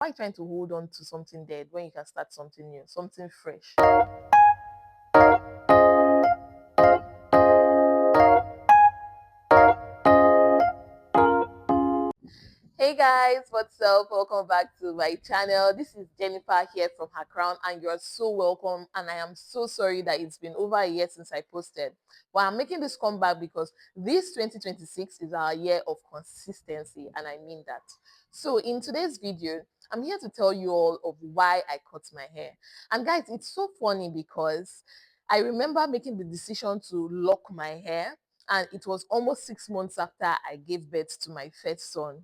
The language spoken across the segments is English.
Why are you trying to hold on to something dead when you can start something new, something fresh? Hey guys, what's up? Welcome back to my channel. This is Jennifer here from Her Crown, and you're so welcome. And I am so sorry that it's been over a year since I posted. But I'm making this comeback because this 2026 is our year of consistency, and I mean that. So in today's video, I'm here to tell you all of why I cut my hair. And guys, it's so funny because I remember making the decision to lock my hair, and it was almost 6 months after I gave birth to my first son.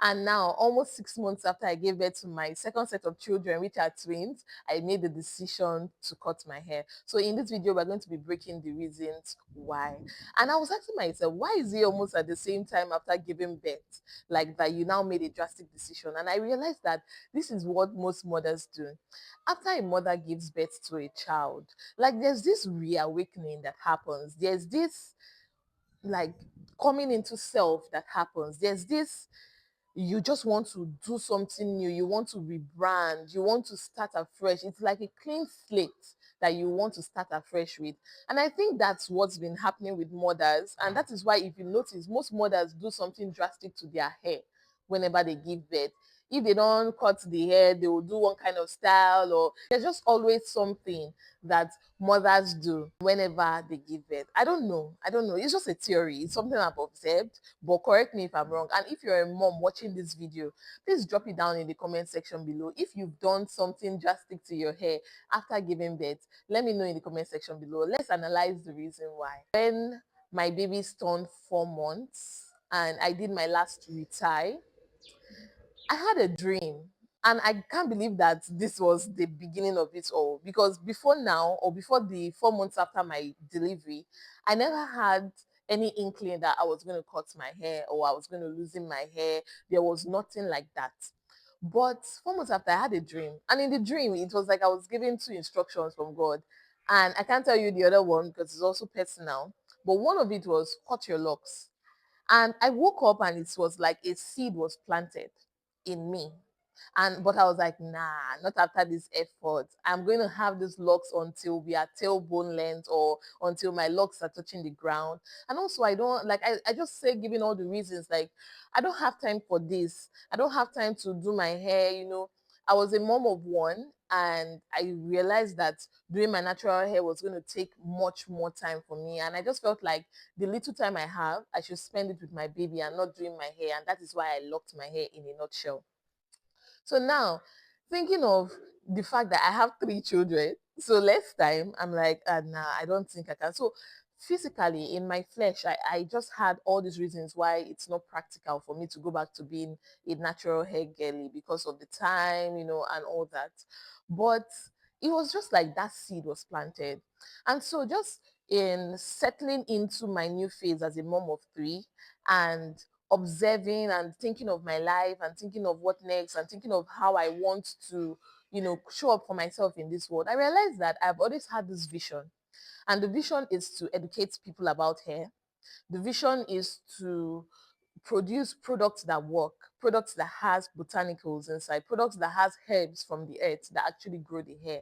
And now, almost 6 months after I gave birth to my second set of children, which are twins, I made the decision to cut my hair. So in this video, we're going to be breaking the reasons why. And I was asking myself, why is it almost at the same time after giving birth, like that you now made a drastic decision? And I realized that this is what most mothers do. After a mother gives birth to a child, like there's this reawakening that happens. There's this like coming into self that happens. There's this you just want to do something new, you want to rebrand, you want to start afresh. It's like a clean slate that you want to start afresh with. And I think that's what's been happening with mothers. And that is why, if you notice, most mothers do something drastic to their hair whenever they give birth. If they don't cut the hair, they will do one kind of style, or there's just always something that mothers do whenever they give birth. I don't know. I don't know. It's just a theory. It's something I've observed, but correct me if I'm wrong. And if you're a mom watching this video, please drop it down in the comment section below. If you've done something drastic to your hair after giving birth, let me know in the comment section below. Let's analyze the reason why. When my baby's turned 4 months and I did my last retie, I had a dream, and I can't believe that this was the beginning of it all, because before now, or before the 4 months after my delivery, I never had any inkling that I was going to cut my hair or I was going to loosen my hair. There was nothing like that. But 4 months after, I had a dream, and in the dream, it was like I was given two instructions from God, and I can't tell you the other one because it's also personal. But one of it was cut your locks. And I woke up and it was like a seed was planted in me. And but I was like, nah, not after this effort. I'm going to have these locks until we are tailbone length, or until my locks are touching the ground. And also I don't like I just say, giving all the reasons, like I don't have time for this. I don't have time to do my hair. I was a mom of one, and I realized that doing my natural hair was going to take much more time for me. And I just felt like the little time I have, I should spend it with my baby and not doing my hair. And that is why I locked my hair in a nutshell. So now, thinking of the fact that I have three children, so less time, I'm like, nah, I don't think I can. So physically, in my flesh, I just had all these reasons why it's not practical for me to go back to being a natural hair girly, because of the time, and all that. But it was just like that seed was planted. And so just in settling into my new phase as a mom of three, and observing and thinking of my life and thinking of what next and thinking of how I want to show up for myself in this world, I realized that I've always had this vision. And the vision is to educate people about hair. The vision is to produce products that work, products that has botanicals inside, products that has herbs from the earth that actually grow the hair.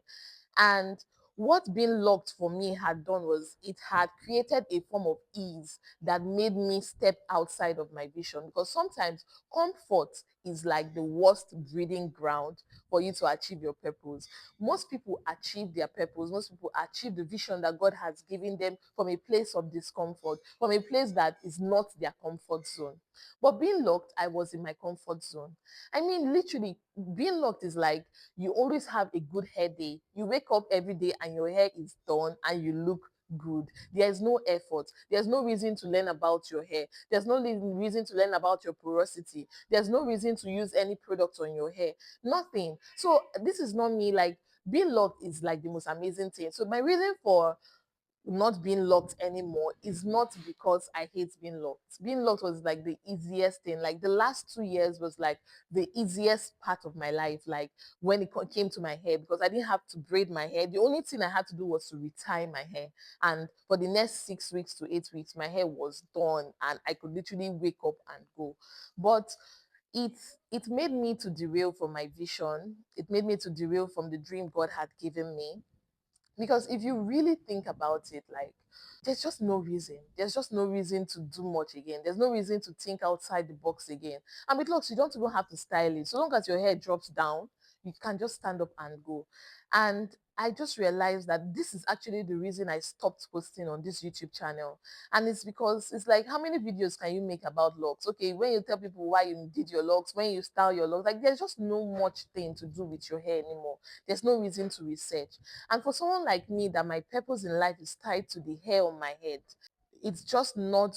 And what being locked for me had done was it had created a form of ease that made me step outside of my vision, because sometimes comfort is like the worst breeding ground for you to achieve your purpose. Most people achieve their purpose, most people achieve the vision that God has given them from a place of discomfort, from a place that is not their comfort zone. But being locked, I was in my comfort zone. I mean, literally, being locked is like you always have a good hair day. You wake up every day and your hair is done and you look good. There's no effort. There's no reason to learn about your hair. There's no reason to learn about your porosity. There's no reason to use any product on your hair. Nothing. So this is not me. Like, being locked is like the most amazing thing. So my reason for not being locked anymore is not because I hate being locked. Being locked was like the easiest thing. Like the last 2 years was like the easiest part of my life. Like when it came to my hair, because I didn't have to braid my hair. The only thing I had to do was to retie my hair. And for the next 6 weeks to 8 weeks, my hair was done and I could literally wake up and go. But it it made me to derail from my vision. It made me to derail from the dream God had given me. Because if you really think about it, like, there's just no reason. There's just no reason to do much again. There's no reason to think outside the box again. And with locks, you don't even have to style it. So long as your hair drops down, you can just stand up and go. And I just realized that this is actually the reason I stopped posting on this YouTube channel. And it's because it's like, how many videos can you make about locks? Okay, when you tell people why you did your locks, when you style your locks, like, there's just no much thing to do with your hair anymore. There's no reason to research. And for someone like me, that my purpose in life is tied to the hair on my head, it's just not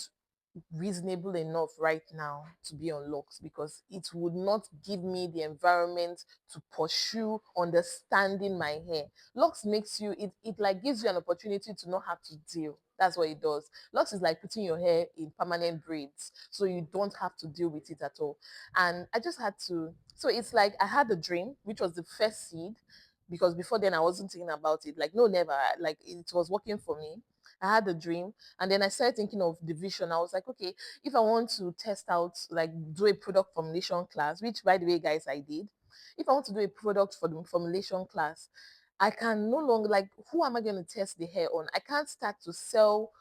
reasonable enough right now to be on locks, because it would not give me the environment to pursue understanding my hair. Locks makes you, it like gives you an opportunity to not have to deal. That's what it does. Locks is like putting your hair in permanent braids, so you don't have to deal with it at all. And I just had to, so it's like I had a dream, which was the first seed, because before then I wasn't thinking about it. Like, no, never. Like, it was working for me. I had a dream, and then I started thinking of the vision. I was like, okay, if I want to test out, like, do a product formulation class, which, by the way, guys, I did. If I want to do a product for the formulation class, I can no longer, like, who am I going to test the hair on? I can't start to sell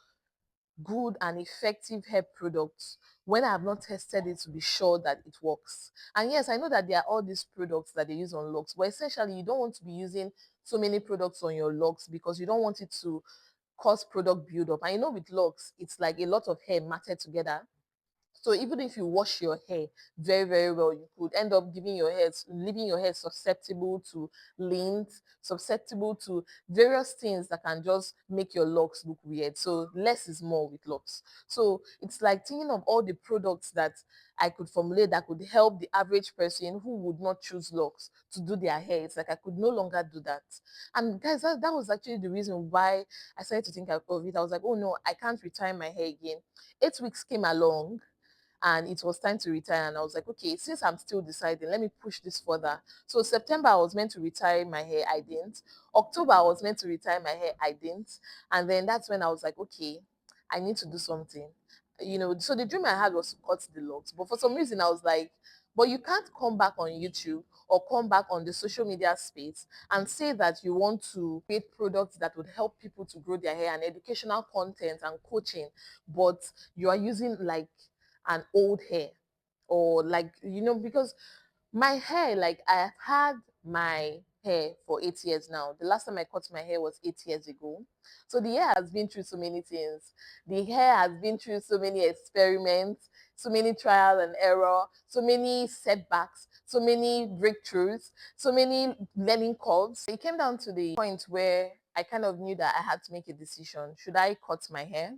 good and effective hair products when I have not tested it to be sure that it works. And yes, I know that there are all these products that they use on locks, but essentially you don't want to be using so many products on your locks, because you don't want it to cause product buildup. And you know, with locks, it's like a lot of hair matted together. So even if you wash your hair very, very well, you could end up leaving your hair susceptible to lint, susceptible to various things that can just make your locks look weird. So less is more with locks. So it's like thinking of all the products that I could formulate that could help the average person who would not choose locks to do their hair. It's like I could no longer do that. And guys, that was actually the reason why I started to think of it. I was like, oh no, I can't retire my hair again. 8 weeks came along, and it was time to retire. And I was like, okay, since I'm still deciding, let me push this further. So September I was meant to retire my hair, I didn't. October I was meant to retire my hair, I didn't. And then that's when I was like, okay, I need to do something. So the dream I had was to cut the locks, but for some reason I was like, but you can't come back on YouTube or come back on the social media space and say that you want to create products that would help people to grow their hair and educational content and coaching, but you are using like an old hair, or like, because my hair, like, I have had my hair for 8 years now. The last time I cut my hair was 8 years ago. So the hair has been through so many things. The hair has been through so many experiments, so many trial and error, so many setbacks, so many breakthroughs, so many learning curves. It came down to the point where I kind of knew that I had to make a decision. Should I cut my hair?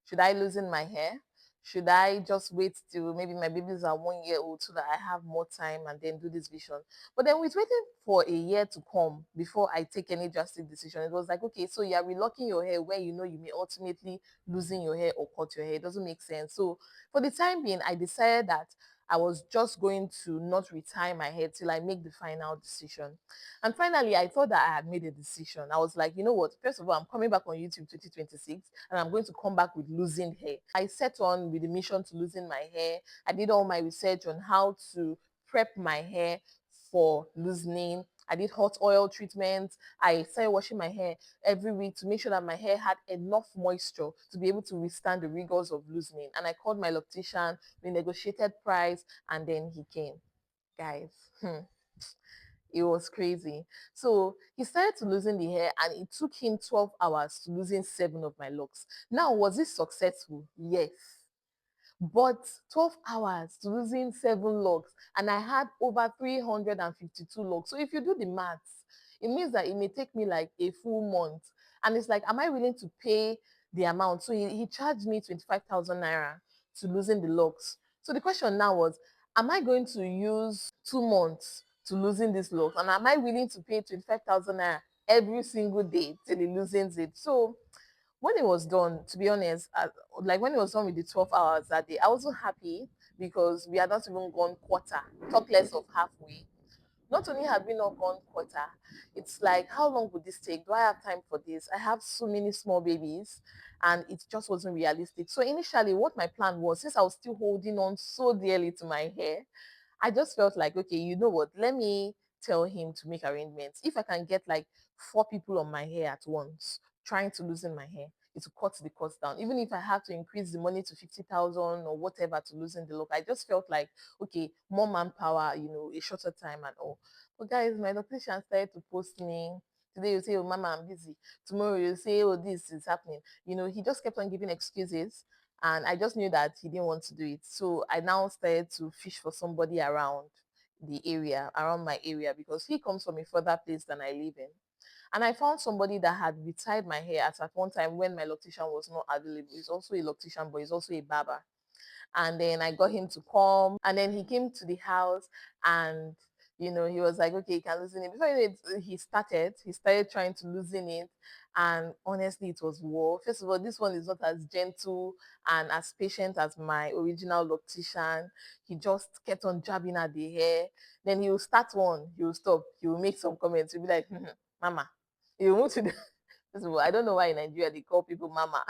Should I loosen my hair? Should I just wait till maybe my babies are 1 year old so that I have more time and then do this vision? But then with waiting for a year to come before I take any drastic decision, it was like, okay, so you're relocking your hair where you know you may ultimately losing your hair or cut your hair. It doesn't make sense. So for the time being, I decided that I was just going to not retire my hair till I make the final decision. And finally, I thought that I had made a decision. I was like, you know what? First of all, I'm coming back on YouTube 2026, and I'm going to come back with losing hair. I set on with the mission to losing my hair. I did all my research on how to prep my hair for loosening. I did hot oil treatments. I started washing my hair every week to make sure that my hair had enough moisture to be able to withstand the rigors of loosening. And I called my loctician, we negotiated price, and then he came. Guys, it was crazy. So he started to losing the hair, and it took him 12 hours to losing 7 of my locks. Now, was it successful? Yes. But 12 hours to losing 7 locks, and I had over 352 locks. So if you do the maths, it means that it may take me like a full month. And it's like, am I willing to pay the amount? So he charged me 25,000 naira to losing the locks. So the question now was, am I going to use 2 months to losing this locks? And am I willing to pay 25,000 naira every single day till he loosens it? So when it was done, to be honest, like when it was done with the 12 hours that day, I wasn't happy because we had not even gone quarter, talk less of halfway. Not only have we not gone quarter, it's like, how long would this take? Do I have time for this? I have so many small babies, and it just wasn't realistic. So initially, what my plan was, since I was still holding on so dearly to my hair, I just felt like, okay, you know what? Let me tell him to make arrangements. If I can get like 4 people on my hair at once, trying to loosen my hair, it will cut the cost down. Even if I have to increase the money to 50,000 or whatever to loosen the look, I just felt like, okay, more manpower, a shorter time and all. But guys, my electrician started to post me. Today you say, oh, mama, I'm busy. Tomorrow you say, oh, this is happening. He just kept on giving excuses, and I just knew that he didn't want to do it. So I now started to fish for somebody around the area, around my area, because he comes from a further place than I live in. And I found somebody that had retied my hair at one time when my loctician was not available. He's also a loctician, but he's also a barber. And then I got him to come, and then he came to the house, and he was like, okay, you can loosen it. Before he started trying to loosen it, and honestly, it was war. First of all, this one is not as gentle and as patient as my original loctician. He just kept on jabbing at the hair. Then he will start one, he will stop, he will make some comments, he'll be like, mama. He will move to the First of all, I don't know why in Nigeria they call people mama.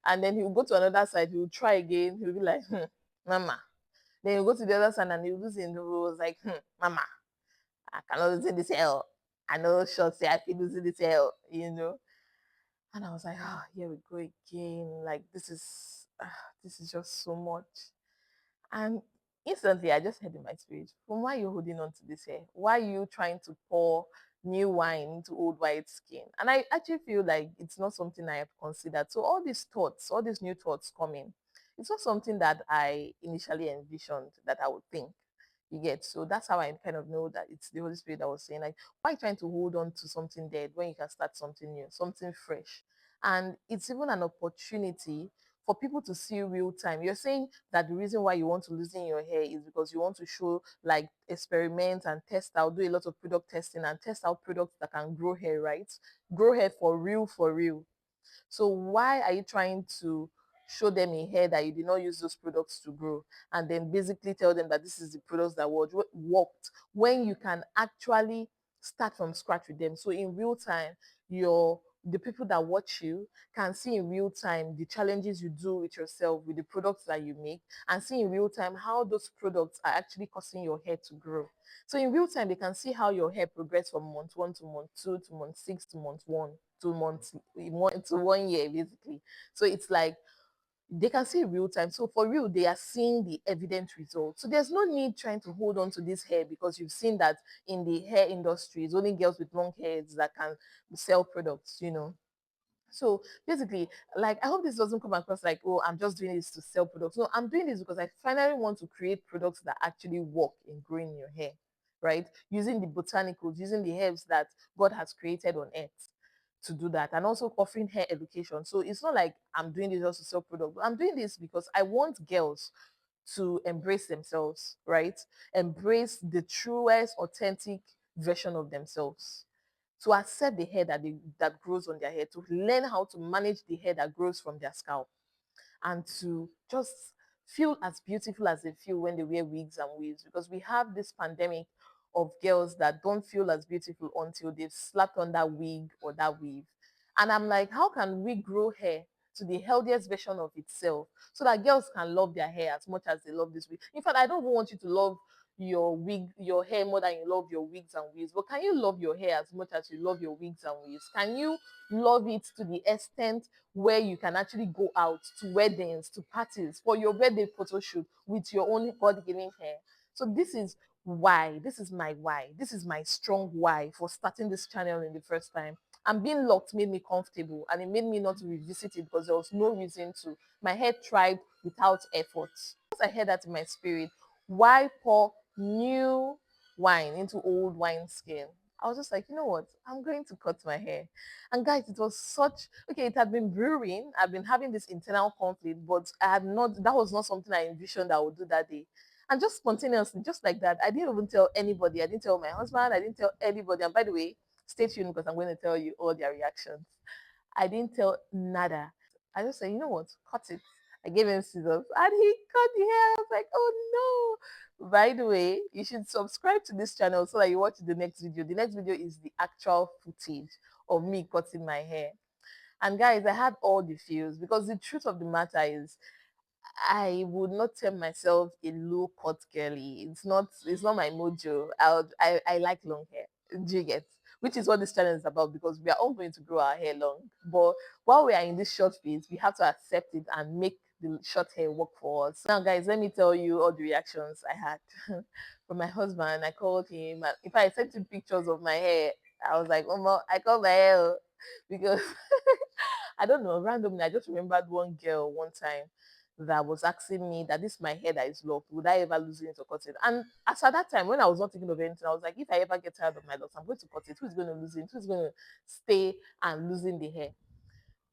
And then he'll go to another side, he'll try again, he'll be like, mama. Then he'll go to the other side and he'll losing, he was like, mama, I cannot losing this hell. I know short say I feel losing this hell. And I was like, here we go again. Like this is just so much. And instantly, I just heard in my spirit, from why are you holding on to this hair? Why are you trying to pour new wine into old white skin? And I actually feel like it's not something I have considered. So all these thoughts, all these new thoughts coming, it's not something that I initially envisioned that I would think. You get, so that's how I kind of know that it's the Holy Spirit that was saying, like, why trying to hold on to something dead when you can start something new, something fresh? And it's even an opportunity for people to see real time. You're saying that the reason why you want to loosen your hair is because you want to show, like, experiment and test out, do a lot of product testing and test out products that can grow hair, right? Grow hair for real, for real. So why are you trying to show them a hair that you did not use those products to grow, and then basically tell them that this is the products that worked, when you can actually start from scratch with them? So in real time, the people that watch you can see in real time the challenges you do with yourself with the products that you make, and see in real time how those products are actually causing your hair to grow. So in real time, they can see how your hair progress from month 1 to month 2 to month 6 to month 1 to months 1 year, basically. So it's like they can see real time. So for real, they are seeing the evident results. So there's no need trying to hold on to this hair because you've seen that in the hair industry, it's only girls with long hairs that can sell products. So basically, like, I hope this doesn't come across like, oh, I'm just doing this to sell products. No, I'm doing this because I finally want to create products that actually work in growing your hair, right? Using the botanicals, using the herbs that God has created on earth to do that, and also offering hair education. So it's not like I'm doing this just to sell products. I'm doing this because I want girls to embrace themselves, right? Embrace the truest, authentic version of themselves, to accept the hair that grows on their head, to learn how to manage the hair that grows from their scalp, and to just feel as beautiful as they feel when they wear wigs and weaves. Because we have this pandemic of girls that don't feel as beautiful until they've slapped on that wig or that weave. And I'm like, how can we grow hair to the healthiest version of itself so that girls can love their hair as much as they love this wig? In fact, I don't even want you to love your hair more than you love your wigs and weaves. But can you love your hair as much as you love your wigs and weaves? Can you love it to the extent where you can actually go out to weddings, to parties, for your birthday photo shoot with your own God-given hair? So this is why, this is my why, this is my strong why for starting this channel in the first time. And being locked made me comfortable, and it made me not to revisit it because there was no reason to. My hair thrived without effort. Once I heard that in my spirit, why pour new wine into old wine skin? I was just like, you know what? I'm going to cut my hair. And guys, it was such, okay, it had been brewing. I've been having this internal conflict, but that was not something I envisioned I would do that day. And just spontaneously, just like that, I didn't even tell anybody. I didn't tell my husband. I didn't tell anybody. And by the way, stay tuned because I'm going to tell you all their reactions. I didn't tell nada. I just said, you know what? Cut it. I gave him scissors and he cut the hair. I was like, oh no. By the way, you should subscribe to this channel so that you watch the next video. The next video is the actual footage of me cutting my hair. And guys, I had all the feels because the truth of the matter is I would not tell myself a low cut girly. It's not my mojo. I like long hair. Do you get? Which is what this channel is about, because we are all going to grow our hair long. But while we are in this short phase, we have to accept it and make the short hair work for us. Now, guys, let me tell you all the reactions I had from my husband. I called him. And if I sent him pictures of my hair, I was like, oh, I called my hair because I don't know, randomly, I just remembered one girl one time that was asking me that this is my hair that is locked. Would I ever lose it or cut it? And as at that time, when I was not thinking of anything, I was like, if I ever get tired of my locks, I'm going to cut it. Who's going to lose it? Who's going to stay and losing the hair?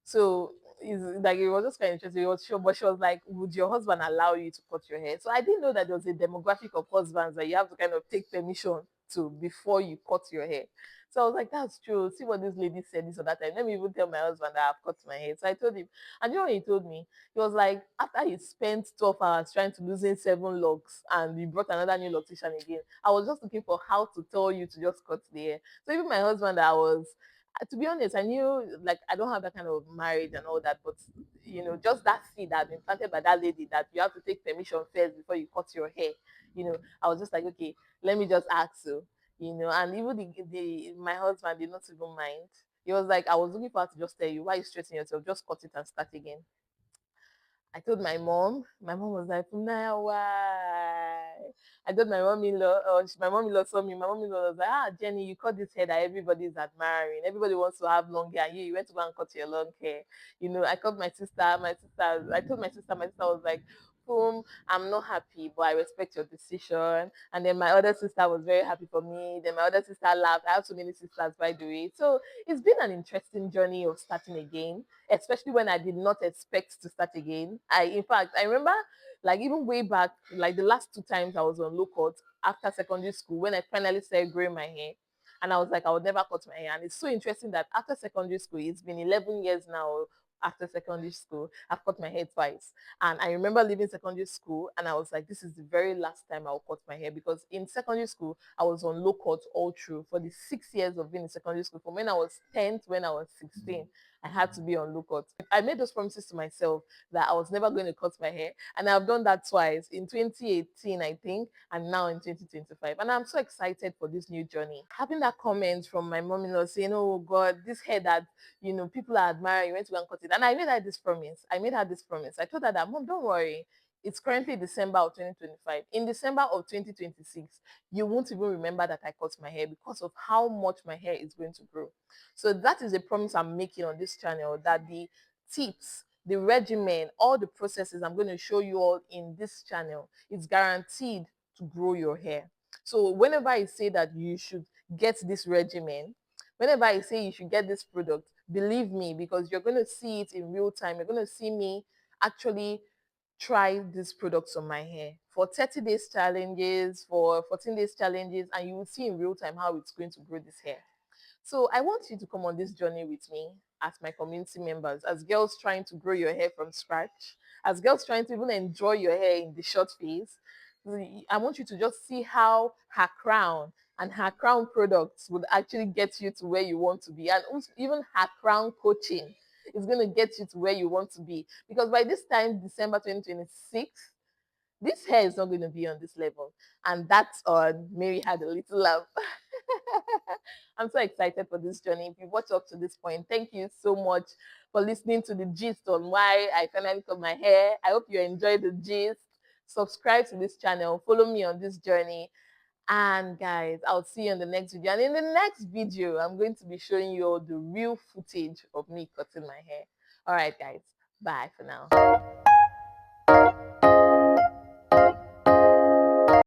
So it's like it was just kind of interesting. It was sure, but she was like, "Would your husband allow you to cut your hair?" So I didn't know that there was a demographic of husbands that you have to kind of take permission to before you cut your hair. So I was like, "That's true. See what this lady said this or that time. Let me even tell my husband that I've cut my hair." So I told him, and you know what he told me? He was like, after he spent 12 hours trying to loosen 7 locks, and he brought another new loctician again. I was just looking for how to tell you to just cut the hair. So even my husband, that I was to be honest, I knew like I don't have that kind of marriage and all that, but just that seed that had been planted by that lady that you have to take permission first before you cut your hair. I was just like, okay, let me just ask you, and even the my husband did not even mind. He was like, I was looking for her to just tell you why you stressing yourself, just cut it and start again. I told my mom. My mom was like, "Nah, why?" I told my mom-in-law. My mom-in-law saw me. My mom-in-law was like, "Ah, Jenny, you cut this hair that everybody's admiring. Everybody wants to have long hair. And you went to go and cut your long hair." I called my sister. My sister. I told my sister. My sister was like, I'm not happy, but I respect your decision." And then my other sister was very happy for me. Then my other sister laughed. I have so many sisters, by the way. So it's been an interesting journey of starting again, especially when I did not expect to start again. In fact, I remember like even way back, like the last 2 times I was on low cut after secondary school when I finally started growing my hair. And I was like, I would never cut my hair. And it's so interesting that after secondary school, it's been 11 years now. After secondary school, I've cut my hair twice. And I remember leaving secondary school and I was like, this is the very last time I'll cut my hair, because in secondary school, I was on low cut all through for the 6 years of being in secondary school. From when I was 10 to when I was 16, I had to be on low cut. I made those promises to myself that I was never going to cut my hair. And I've done that twice in 2018, I think, and now in 2025. And I'm so excited for this new journey. Having that comment from my mom-in-law saying, oh God, this hair that, people are admiring, you went to go and cut it. And I made her this promise. I told her that, Mom, don't worry. It's currently December of 2025. In December of 2026, you won't even remember that I cut my hair because of how much my hair is going to grow. So that is a promise I'm making on this channel, that the tips, the regimen, all the processes I'm going to show you all in this channel, it's guaranteed to grow your hair. So whenever I say that you should get this regimen, whenever I say you should get this product, believe me, because you're going to see it in real time. You're going to see me actually try these products on my hair for 30 days challenges, for 14 days challenges, and you will see in real time how it's going to grow this hair. So I want you to come on this journey with me as my community members, as girls trying to grow your hair from scratch, as girls trying to even enjoy your hair in the short phase. I want you to just see how her crown and her crown products would actually get you to where you want to be. And also even her crown coaching is going to get you to where you want to be. Because by this time, December 2026, this hair is not going to be on this level. And that's on Mary had a little laugh. I'm so excited for this journey. If you've watched up to this point, thank you so much for listening to the gist on why I finally cut my hair. I hope you enjoyed the gist. Subscribe to this channel. Follow me on this journey. And guys, I'll see you in the next video. And in the next video, I'm going to be showing you all the real footage of me cutting my hair. All right, guys. Bye for now.